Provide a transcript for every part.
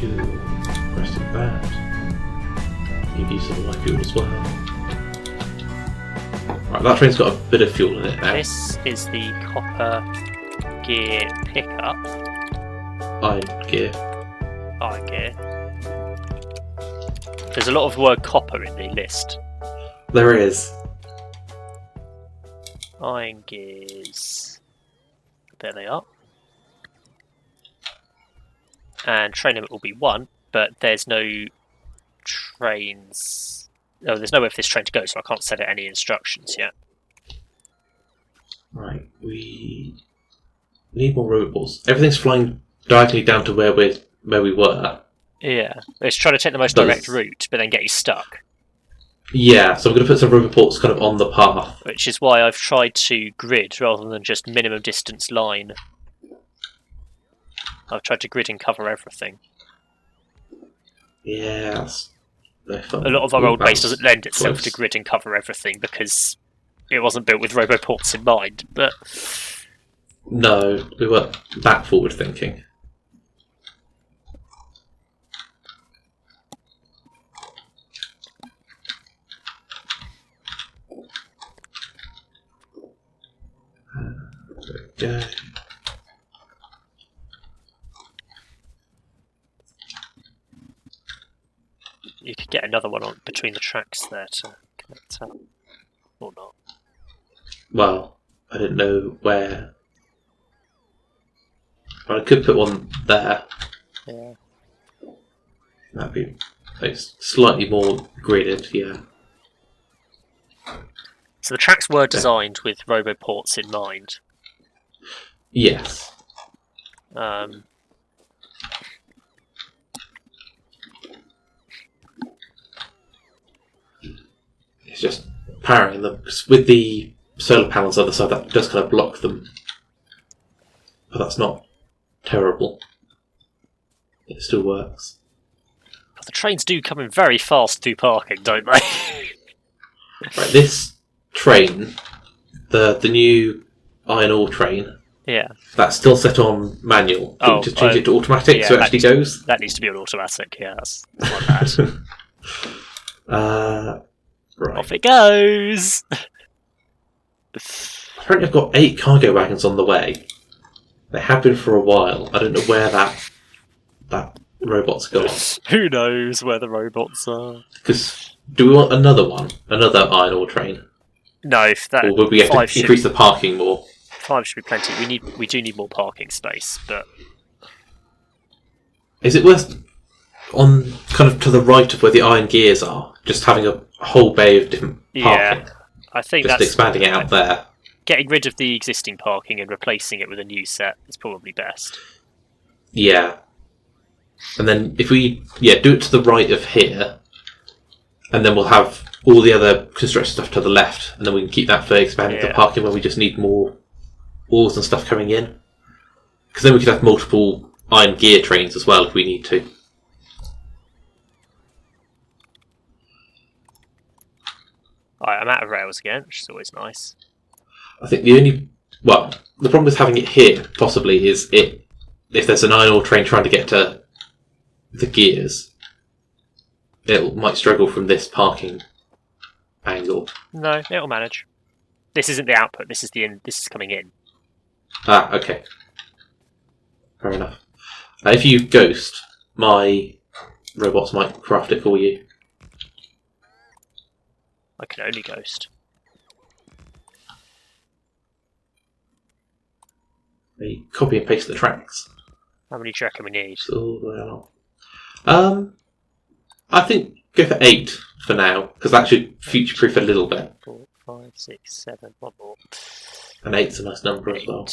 Fuel. Rest of that. Give you some of my fuel as well. Right, that train's got a bit of fuel in it now. This is the copper gear pickup. Iron gear. Iron gear. There's a lot of word copper in the list. There is. Iron gears. There they are. And train limit will be 1, but there's no trains. No, there's nowhere for this train to go, so I can't set it any instructions yet. Right, we need more robots. Everything's flying diagonally down to where we were. Yeah, it's trying to take the most direct route, but then get you stuck. Yeah, so I'm going to put some roboports kind of on the path. Which is why I've tried to grid rather than just minimum distance line. I've tried to grid and cover everything. Yes. A lot of our old base doesn't lend itself to grid and cover everything because it wasn't built with roboports in mind, but... No, we weren't that forward thinking. There we go. You could get another one on between the tracks there to connect up. Or not. Well, I didn't know where. But I could put one there. Yeah. That'd be like, slightly more gridded, yeah. So the tracks were designed with roboports in mind. Yes. It's just powering them. 'Cause with the solar panels on the other side, that does kind of block them. But that's not terrible. It still works. But the trains do come in very fast through parking, don't they? Right, this train, the new iron ore train, yeah, that's still set on manual. Do you want to change it to automatic yeah, so it actually goes? That needs to be on automatic, yeah, that's not bad. Right. Off it goes! Apparently I've got 8 cargo wagons on the way. They have been for a while. I don't know where that robot's gone. Who knows where the robots are? Because do we want another one? Another iron ore train? No, if that, or would we have to increase the parking more? 5 should be plenty. We do need more parking space, but... Is it worth, on kind of to the right of where the iron gears are, just having a whole bay of different parking? Yeah, I think just that's... expanding it out there. Getting rid of the existing parking and replacing it with a new set is probably best. Yeah. And then if we do it to the right of here, and then we'll have all the other construction stuff to the left, and then we can keep that for expanding the parking when we just need more ores and stuff coming in. Because then we could have multiple iron gear trains as well if we need to. Alright, I'm out of rails again, which is always nice. I think the problem with having it here, possibly, is if there's an iron ore train trying to get to the gears, it might struggle from this parking angle. No, it'll manage. This isn't the output, this is coming in. Ah, okay. Fair enough. If you ghost, my robots might craft it for you. I can only ghost. They copy and paste the tracks. How many do you reckon we need? So, I think go for 8 for now, because that should future-proof a little bit. 4, 5, 6, 7, one more. And 8's a nice number as well.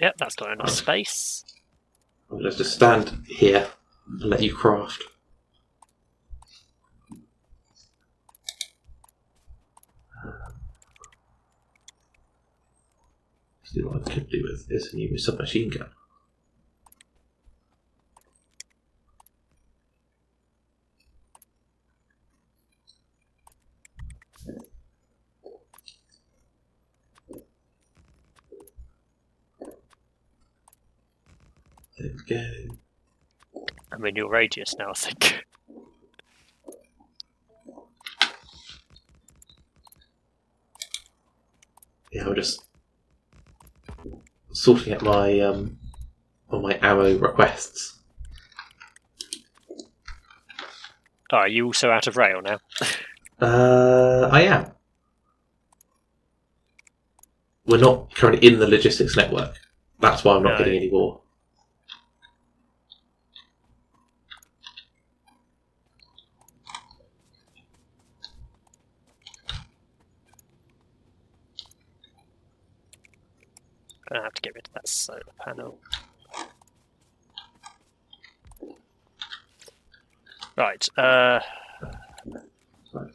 Yep, that's got enough space. Let's just stand here and let you craft. See what I could do with this new submachine gun. There we go. I'm in your radius now, I think. Yeah, I'm just sorting out my all my ammo requests. Oh, are you also out of rail now? I am. We're not currently in the logistics network. That's why I'm not getting any more. Gonna have to get rid of that solar panel. Right, Right,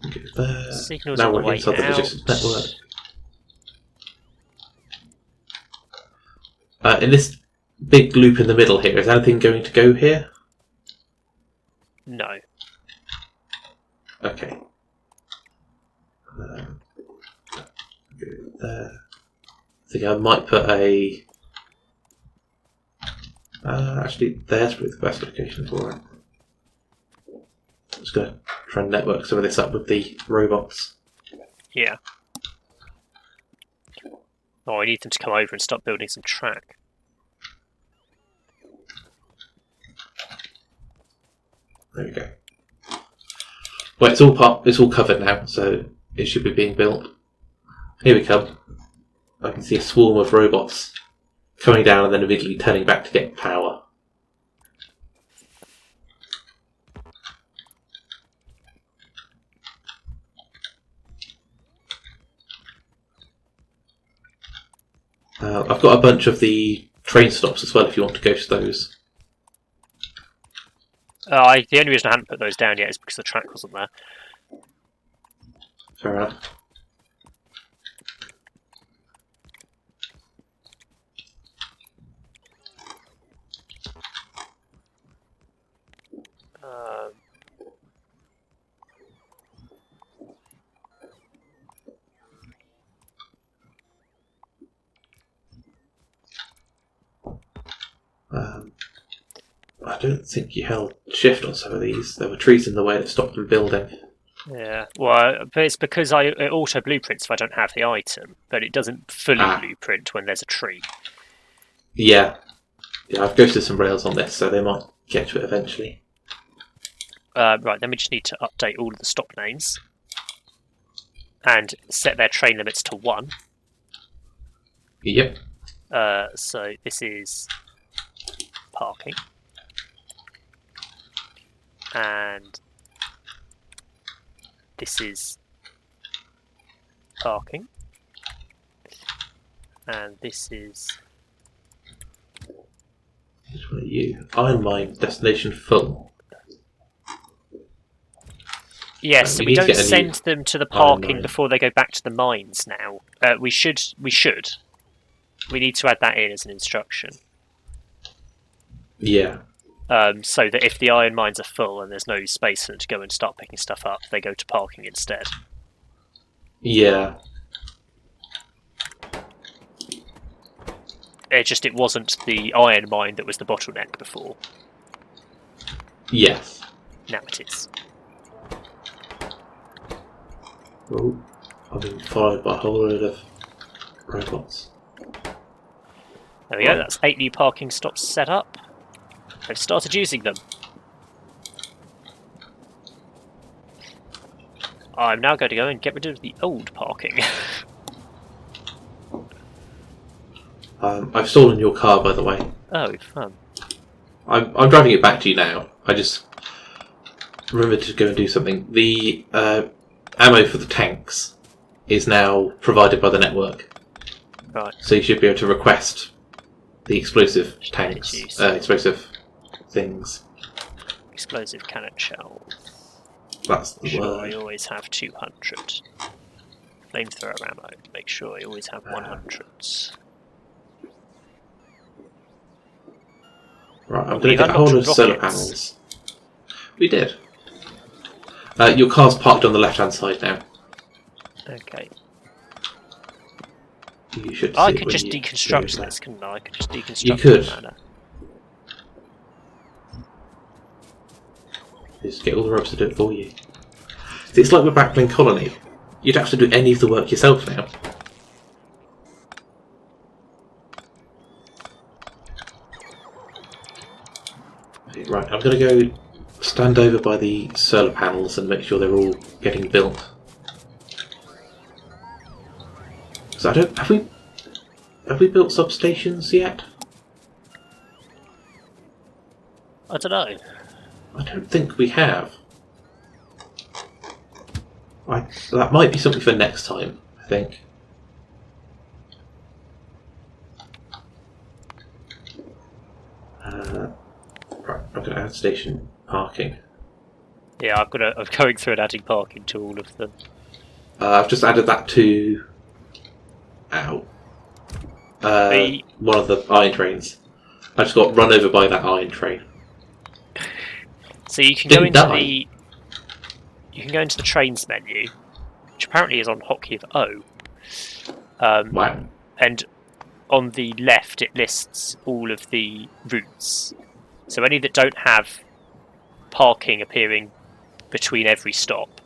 go there. signals Now on the we're way inside the out. logistics network. In this big loop in the middle here, is anything going to go here? No. Okay. Go there. I think I might put a... actually, there's probably the best location for it. I'm just going to try and network some of this up with the robots. Yeah. Oh, I need them to come over and start building some track. There we go. Well, it's all covered now, so it should be being built. Here we come. I can see a swarm of robots coming down and then immediately turning back to get power. I've got a bunch of the train stops as well if you want to go to those. The only reason I hadn't put those down yet is because the track wasn't there. Fair enough. I don't think you held shift on some of these. There were trees in the way that stopped them building. Yeah, well, but it's because it auto blueprints if I don't have the item, but it doesn't fully blueprint when there's a tree. Yeah. Yeah, I've ghosted some rails on this, so they might get to it eventually. Right, then we just need to update all of the stop names and set their train limits to 1. Yep. So this is parking. And this is parking. And this is... Which one are you? Iron mine destination full. Yes, so we don't send them to the parking before they go back to the mines now. We should. We need to add that in as an instruction. Yeah. So that if the iron mines are full and there's no space for them to go and start picking stuff up, they go to parking instead. Yeah. It wasn't the iron mine that was the bottleneck before. Yes. Now it is. Oh, I've been followed by a whole load of robots. There we go, that's 8 new parking stops set up. I've started using them. I'm now going to go and get rid of the old parking. I've stolen your car, by the way. Oh, fun. I'm driving it back to you now. I just remembered to go and do something. The ammo for the tanks is now provided by the network. Right. So you should be able to request the explosive tanks, explosive things. Explosive cannon shells. That's the Sure, word. I always have 200. Flamethrower ammo. Make sure I always have 100. Right, I'm going to get a whole load of solar panels. We did. Your car's parked on the left-hand side now. Okay. You should. I could just deconstruct this, couldn't I? I could just deconstruct You could. the manor. Just get all the ropes to do it for you. See, it's like with Backbling Colony. You'd have to do any of the work yourself now. Right, I'm going to go stand over by the solar panels and make sure they're all getting built. So I don't... Have we built substations yet? I don't know. I don't think we have. That might be something for next time, I think. Right, I'm going to add station parking. Yeah, I'm going through and adding parking to all of them. I've just added that to... Ow. One of the iron trains. I just got run over by that iron train. So you can go into the... You can go into the trains menu, which apparently is on hotkey of O. Wow. And on the left it lists all of the routes. So any that don't have parking appearing between every stop,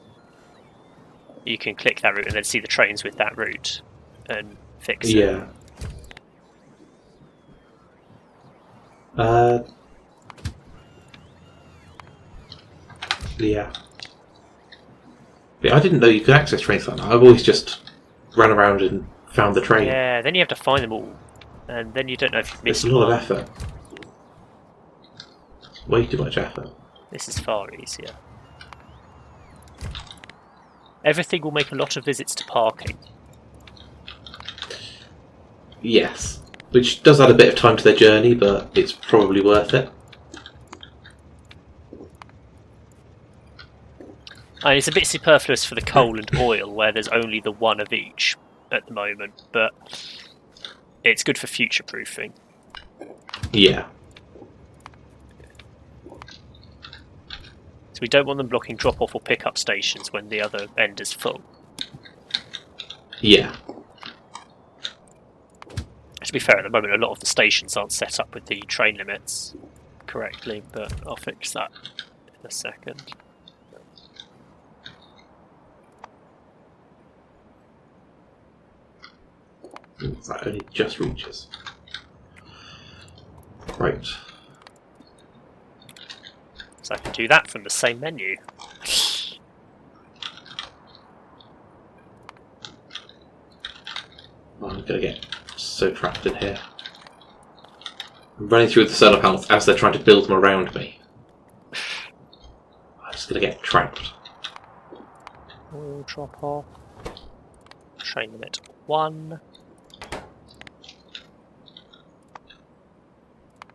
you can click that route and then see the trains with that route and fix it. Yeah. Yeah. Yeah, I didn't know you could access trains like that. I've always just run around and found the train. Yeah, then you have to find them all, and then you don't know if you've missed It's a lot one. of effort. Way too much effort. This is far easier. Everything will make a lot of visits to parking. Yes. Which does add a bit of time to their journey, but it's probably worth it. I mean, it's a bit superfluous for the coal and oil, where there's only the one of each at the moment, but it's good for future-proofing. Yeah. So we don't want them blocking drop-off or pick-up stations when the other end is full. Yeah. To be fair, at the moment a lot of the stations aren't set up with the train limits correctly, but I'll fix that in a second. That only just reaches. Right. So I can do that from the same menu. Oh, I'm gonna get so trapped in here. I'm running through the solar panels as they're trying to build them around me. I'm just gonna get trapped. Oil drop off. Train limit 1.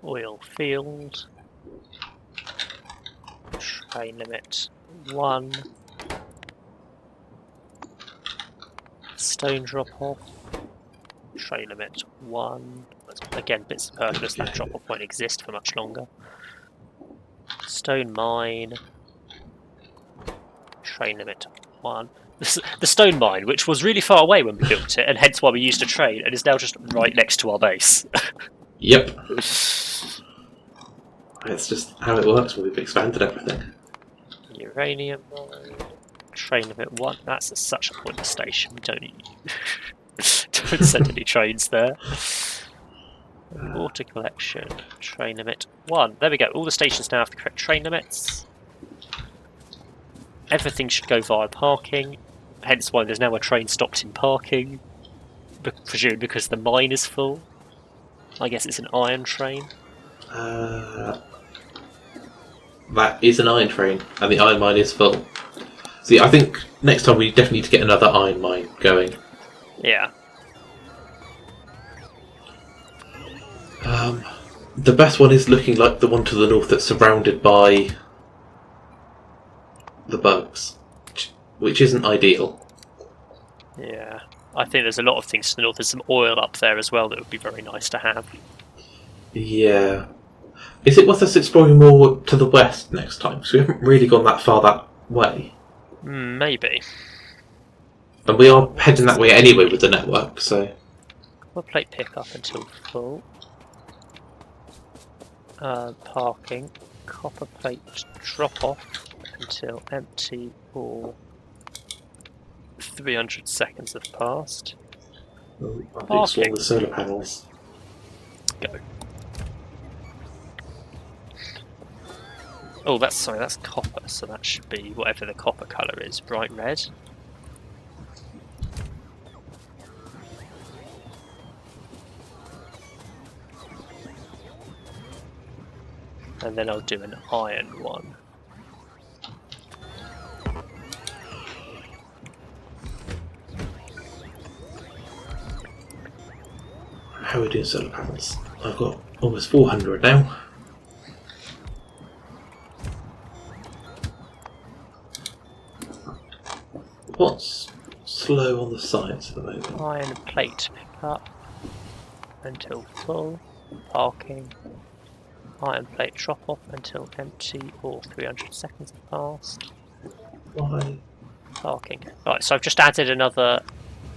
Oil field. Train limit 1. Stone drop off. Train limit 1. Again, bits of purpose, that drop off won't exist for much longer. Stone mine. Train limit 1. The stone mine, which was really far away when we built it, and hence why we used a train, and is now just right next to our base. Yep. It's just how it works when we've expanded everything. Uranium mine. Train limit 1. That's such a pointless station. We don't send any trains there. Water collection. Train limit 1. There we go. All the stations now have the correct train limits. Everything should go via parking. Hence why there's now a train stopped in parking. Presumably because the mine is full. I guess it's an iron train. That is an iron train, and the iron mine is full. See, I think next time we definitely need to get another iron mine going. Yeah. The best one is looking like the one to the north that's surrounded by the bugs, which isn't ideal. Yeah. I think there's a lot of things to the north. There's some oil up there as well that would be very nice to have. Yeah. Is it worth us exploring more to the west next time? Because we haven't really gone that far that way. Maybe. And we are heading that way anyway with the network, so... Copper plate pick up until full. Parking. Copper plate drop off. until empty or 300 seconds have passed. I've installed the solar panels. Go. Oh, that's copper, so that should be whatever the copper colour is, bright red. And then I'll do an iron one. How are we doing solar panels? I've got almost 400 now. What's slow on the science at the moment? Iron plate pick up until full. Parking. Iron plate drop off until empty or 300 seconds have passed. Why? Parking. Right, so I've just added another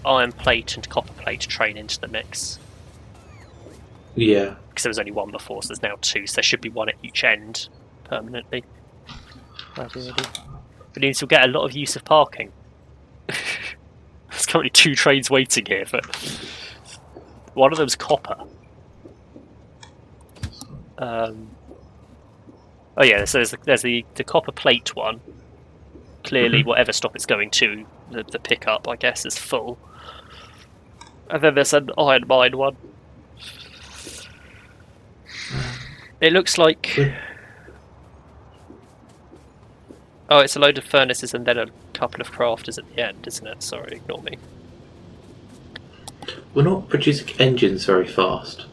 iron plate and copper plate train into the mix. Yeah. Because there was only one before, so there's now two, so there should be one at each end permanently. But it means you'll get a lot of use of parking. There's currently 2 trains waiting here, but one of them's copper. Oh yeah, so there's the copper plate one. Clearly, whatever stop it's going to, the pickup, I guess, is full. And then there's an iron mine one. It looks like... Oh, it's a load of furnaces and then a couple of crafters at the end, isn't it? Sorry, ignore me. We're not producing engines very fast.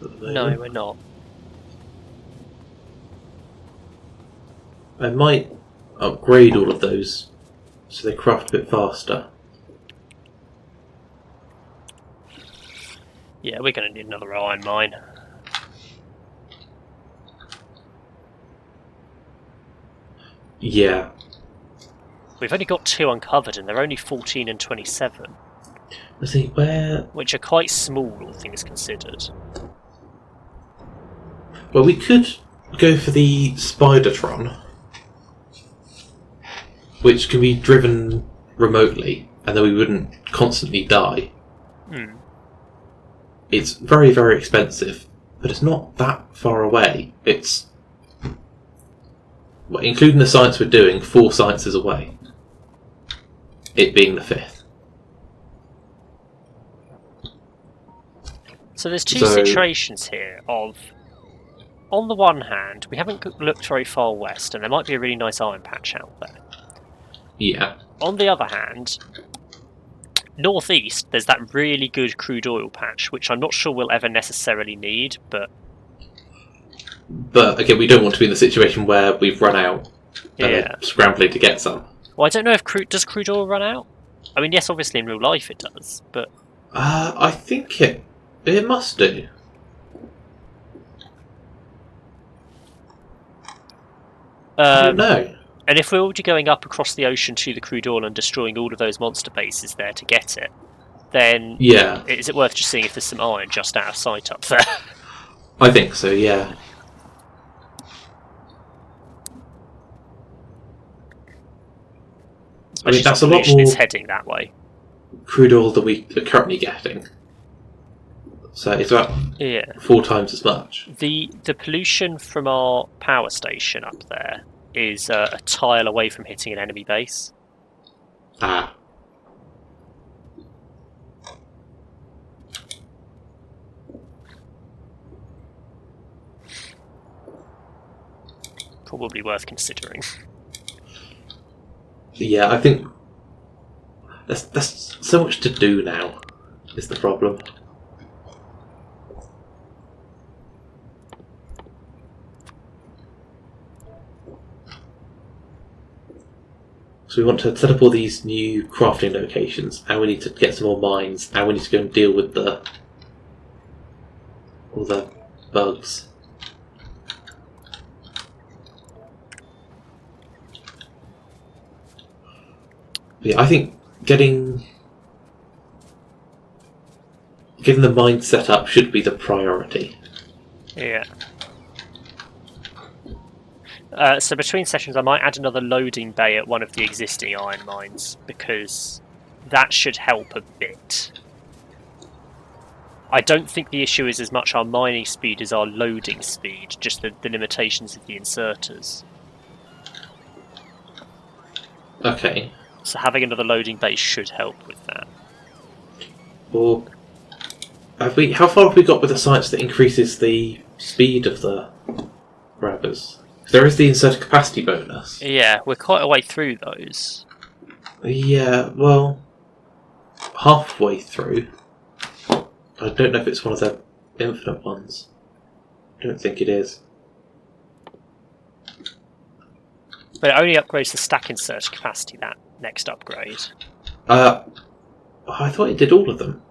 No, we're not. I might upgrade all of those so they craft a bit faster. Yeah, we're going to need another iron mine. Yeah. We've only got 2 uncovered and they're only 14 and 27. I see, where... Which are quite small, all things considered. Well, we could go for the Spidertron, which can be driven remotely, and then we wouldn't constantly die. Hmm. It's very, very expensive, but it's not that far away. It's... Well, including the science we're doing, 4 sciences away. It being the 5th. So there's 2 situations here of... On the one hand, we haven't looked very far west, and there might be a really nice iron patch out there. Yeah. On the other hand, northeast, there's that really good crude oil patch, which I'm not sure we'll ever necessarily need, but... But, again, we don't want to be in the situation where we've run out and Yeah. are scrambling to get some. Well, I don't know if does crude oil run out? I mean, yes, obviously in real life it does, but... I think it must do. I don't know. And if we're already going up across the ocean to the crude oil and destroying all of those monster bases there to get it, then Yeah. is it worth just seeing if there's some iron just out of sight up there? I think so, yeah. I mean, that's a lot more Is heading that way. crude oil than we are currently getting. So it's about 4 times as much. The pollution from our power station up there is a tile away from hitting an enemy base. Ah. Probably worth considering. Yeah, I think there's so much to do now, is the problem. So we want to set up all these new crafting locations, and we need to get some more mines, and we need to go and deal with all the bugs. Yeah, I think getting the mine set up should be the priority. Yeah. So between sessions, I might add another loading bay at one of the existing iron mines, because that should help a bit. I don't think the issue is as much our mining speed as our loading speed, just the limitations of the inserters. Okay. So having another loading bay should help with that. Well, how far have we got with the science that increases the speed of the grabbers? There is the inserter capacity bonus. Yeah, we're quite a way through those. Yeah, well, halfway through. I don't know if it's one of the infinite ones. I don't think it is. But it only upgrades the stack inserter capacity, that next upgrade. I thought it did all of them.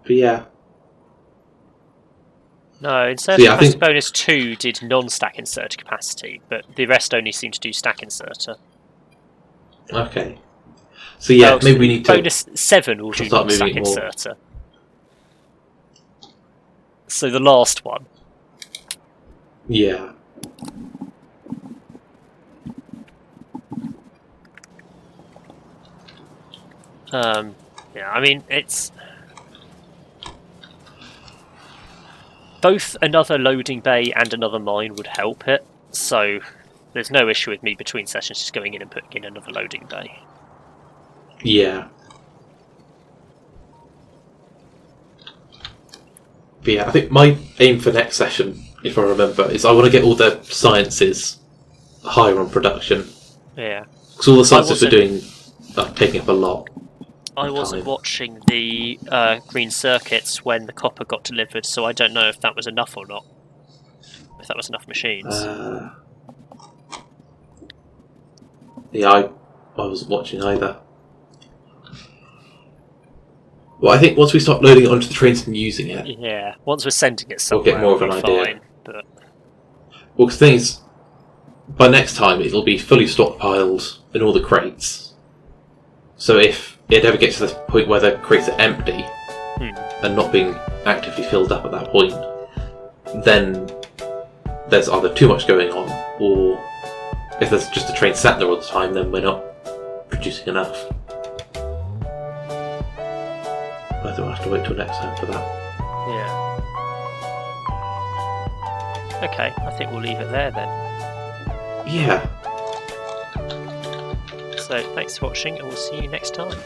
But yeah. No, inserter capacity bonus 2 did non-stack inserter capacity, but the rest only seem to do stack inserter. Okay. So yeah, maybe we need to... Bonus 7 will do non-stack inserter. So the last one. Yeah. Yeah, I mean, it's... Both another loading bay and another mine would help it, so there's no issue with me between sessions just going in and putting in another loading bay. Yeah. But yeah, I think my aim for next session, if I remember, is I want to get all the sciences higher on production. Yeah. Because all the sciences we're doing are taking up a lot. I wasn't watching the green circuits when the copper got delivered, so I don't know if that was enough or not. If that was enough machines. Yeah, I wasn't watching either. Well, I think once we start loading it onto the trains and using it... Yeah, once we're sending it somewhere, we'll get more of an idea. Fine, but... Well, because the thing is, by next time it'll be fully stockpiled in all the crates. So if it ever gets to the point where the crates are empty and not being actively filled up at that point, then there's either too much going on, or if there's just a train sat there all the time, then we're not producing enough. Either we'll have to wait till next time for that. Yeah. Okay, I think we'll leave it there then. Yeah. So thanks for watching, and we'll see you next time.